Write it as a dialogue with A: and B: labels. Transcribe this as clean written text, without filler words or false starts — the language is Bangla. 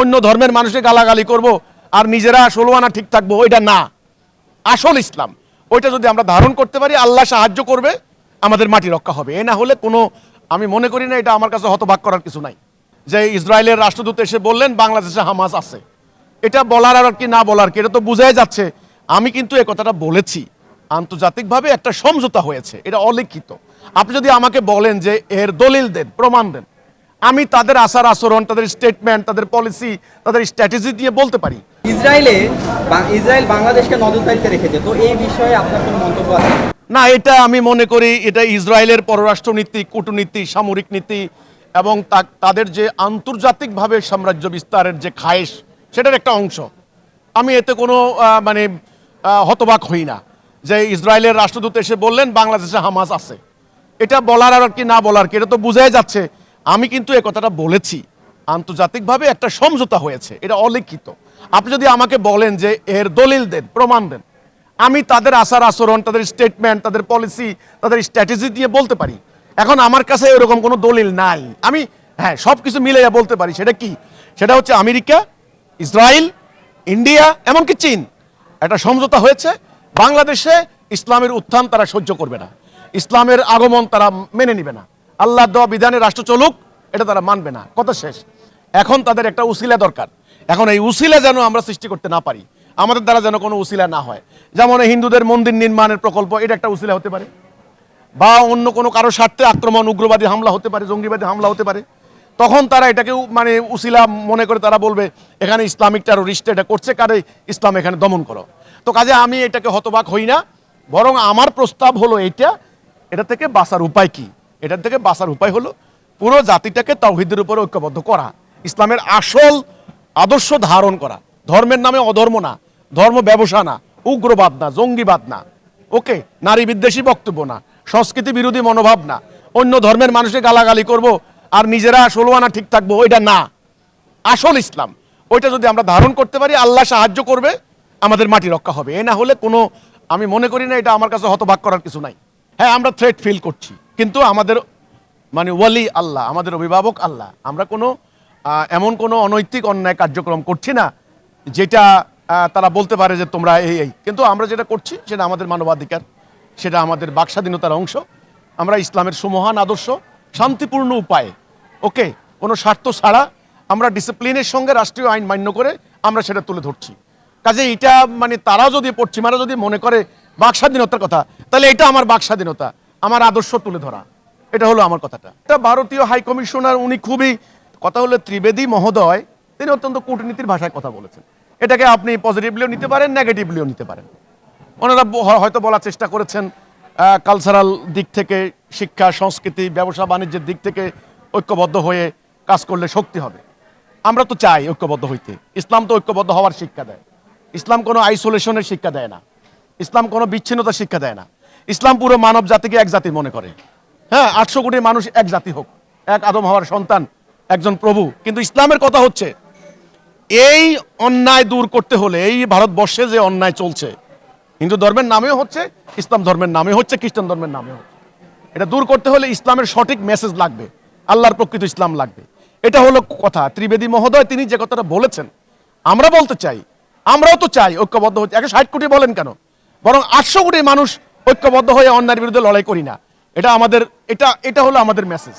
A: অন্য ধর্মের মানুষকে গালাগালি করব আর নিজেরা 16 আনা ঠিক থাকবো, ওইটা না আসল ইসলাম। ওইটা যদি আমরা ধারণ করতে পারি, আল্লাহ সাহায্য করবে, আমাদের মাটি রক্ষা হবে। এ না হলে কোনো, আমি মনে করি না এটা আমার কাছে হতবাক করার কিছু নাই যে ইসরায়েলের রাষ্ট্রদূত এসে বললেন বাংলাদেশে হামাস আছে। এটা বলার আর কি না বলার কি, এটা তো বোঝাই যাচ্ছে। আমি কিন্তু এই কথাটা বলেছি, আন্তর্জাতিকভাবে একটা সমঝোতা হয়েছে, এটা অলিখিত। আপনি যদি আমাকে বলেন যে এর দলিল দেন, প্রমাণ দেন, আমি তাদের আচার আচরণ, তাদের স্টেটমেন্ট, তাদের পলিসি, তাদের স্ট্র্যাটেজি দিয়ে বলতে পারি।
B: ইসরায়েল বাংলাদেশকে নজরদারিতে রেখেছে, তো এই বিষয়ে আপনার কোনো মন্তব্য আছে?
A: না, এটা আমি মনে করি এটা ইসরায়েলের পররাষ্ট্রনীতি, কূটনীতি, সামরিক নীতি এবং তাদের যে আন্তর্জাতিকভাবে সাম্রাজ্য বিস্তারের যে খায়েশ, সেটার একটা অংশ। আমি এতে কোনো হতবাক হই না যে ইসরায়েলের রাষ্ট্রদূত এসে বললেন বাংলাদেশে হামাস আছে। এটা বলার আর কি না বলার কি, এটা তো বোঝাই যাচ্ছে। আমি কিন্তু এই কথাটা বলেছি, আন্তর্জাতিকভাবে একটা সমঝোতা হয়েছে, এটা অলিখিত। আপনি যদি আমাকে বলেন যে এর দলিল দেন, প্রমাণ দেন, আমি তাদের আচার আচরণ, তাদের স্টেটমেন্ট, তাদের পলিসি, তাদের স্ট্র্যাটেজি দিয়ে বলতে পারি। এখন আমার কাছে এরকম কোনো দলিল নাই। আমি হ্যাঁ সব কিছু মিলে বলতে পারি। সেটা কি? সেটা হচ্ছে আমেরিকা, ইসরায়েল, ইন্ডিয়া, এমনকি চীন একটা সমঝোতা হয়েছে। বাংলাদেশে ইসলামের উত্থান তারা সহ্য করবে না, ইসলামের আগমন তারা মেনে নিবে না, আল্লাহ দেওয়া বিধানে রাষ্ট্র চলুক এটা তারা মানবে না। কথা শেষ। এখন তাদের একটা উসিলা দরকার। এখন এই উসিলা যেন আমরা সৃষ্টি করতে না পারি, আমাদের দ্বারা যেন কোনো উসিলা না হয়। যেমন হিন্দুদের মন্দির নির্মাণের প্রকল্প, এটা একটা উসিলা হতে পারে, বা অন্য কোনো কারো স্বার্থে আক্রমণ, উগ্রবাদী হামলা হতে পারে, জঙ্গিবাদী হামলা হতে পারে। তখন তারা এটাকে মানে উসিলা মনে করে তারা বলবে এখানে ইসলামিক টেরোরিস্ট এটা করছে, কারে ইসলাম এখানে দমন করো। তো কাজে আমি এটাকে হতবাক হই না, বরং আমার প্রস্তাব হলো এটা থেকে বাঁচার উপায় কি? এটার থেকে বাঁচার উপায় হলো পুরো জাতিটাকে তাওহীদের উপরে ঐক্যবদ্ধ করা, ইসলামের আসল আদর্শ ধারণ করা, ধর্মের নামে অধর্ম না, ধর্ম ব্যবসা না, উগ্রবাদ না, জঙ্গিবাদ না, ওকে, নারী বিদ্বেষী বক্তব্য না, সংস্কৃতি বিরোধী মনোভাব না, অন্য ধর্মের মানুষকে গালাগালি করব আর নিজেরা 16 আনা ঠিক থাকবো, ওইটা না আসল ইসলাম। ওইটা যদি আমরা ধারণ করতে পারি, আল্লাহ সাহায্য করবে, আমাদের মাটি রক্ষা হবে। এ না হলে কোনো, আমি মনে করি না এটা আমার কাছে হতবাক করার কিছু নাই। হ্যাঁ, আমরা থ্রেট ফিল করছি, কিন্তু আমাদের মানে ওয়ালি আল্লাহ, আমাদের অভিভাবক আল্লাহ। আমরা কোনো এমন কোনো অনৈতিক অন্যায় কার্যক্রম করছি না যেটা তারা বলতে পারে যে তোমরা এই। কিন্তু আমরা যেটা করছি সেটা আমাদের মানবাধিকার, সেটা আমাদের বাকস্বাধীনতার অংশ। আমরা ইসলামের সুমহান আদর্শ শান্তিপূর্ণ উপায়ে, ওকে, কোনো স্বার্থ ছাড়া আমরা ডিসিপ্লিনের সঙ্গে রাষ্ট্রীয় আইন মান্য করে আমরা সেটা তুলে ধরছি। কাজে এটা মানে তারা যদি পশ্চিমারা যদি মনে করে বাকস্বাধীনতার কথা, তাহলে এটা আমার বাকস্বাধীনতা, আমার আদর্শ তুলে ধরা, এটা হলো আমার কথাটা। এটা ভারতীয় হাই কমিশনার, উনি খুবই, কথা হলো ত্রিবেদী মহোদয়, তিনি অত্যন্ত কূটনীতির ভাষায় কথা বলেছেন। এটাকে আপনি পজিটিভলিও নিতে পারেন, নেগেটিভলিও নিতে পারেন। ওনারা হয়তো বলার চেষ্টা করেছেন কালচারাল দিক থেকে, শিক্ষা সংস্কৃতি ব্যবসা বাণিজ্যের দিক থেকে ঐক্যবদ্ধ হয়ে কাজ করলে শক্তি হবে। আমরা তো চাই ঐক্যবদ্ধ হইতে। ইসলাম তো ঐক্যবদ্ধ হওয়ার শিক্ষা দেয়। ইসলাম কোনো আইসোলেশনের শিক্ষা দেয় না, ইসলাম কোনো বিচ্ছিন্নতার শিক্ষা দেয় না। ইসলাম পুরো মানব জাতিকে এক জাতি মনে করে। হ্যাঁ, 800 কোটি মানুষ এক জাতি হোক, এক আদম হওয়ার সন্তান, একজন প্রভু। কিন্তু ইসলামের কথা হচ্ছে এই অন্যায় দূর করতে হলে, এই ভারতবর্ষে যে অন্যায় চলছে, হিন্দু ধর্মের নামেও হচ্ছে, ইসলাম ধর্মের নামে হচ্ছে, খ্রিস্টান ধর্মের নামে হচ্ছে, এটা দূর করতে হলে ইসলামের সঠিক মেসেজ লাগবে, আল্লাহর প্রকৃত ইসলাম লাগবে। এটা হলো কথা। ত্রিবেদী মহোদয় তিনি যে কথাটা বলেছেন, আমরা বলতে চাই, আমরাও তো চাই ঐক্যবদ্ধ হচ্ছে। 160 কোটি বলেন কেন, বরং 800 কোটি মানুষ ঐক্যবদ্ধ হয়ে অন্যায়ের বিরুদ্ধে লড়াই করি না, এটা আমাদের, এটা হলো আমাদের মেসেজ।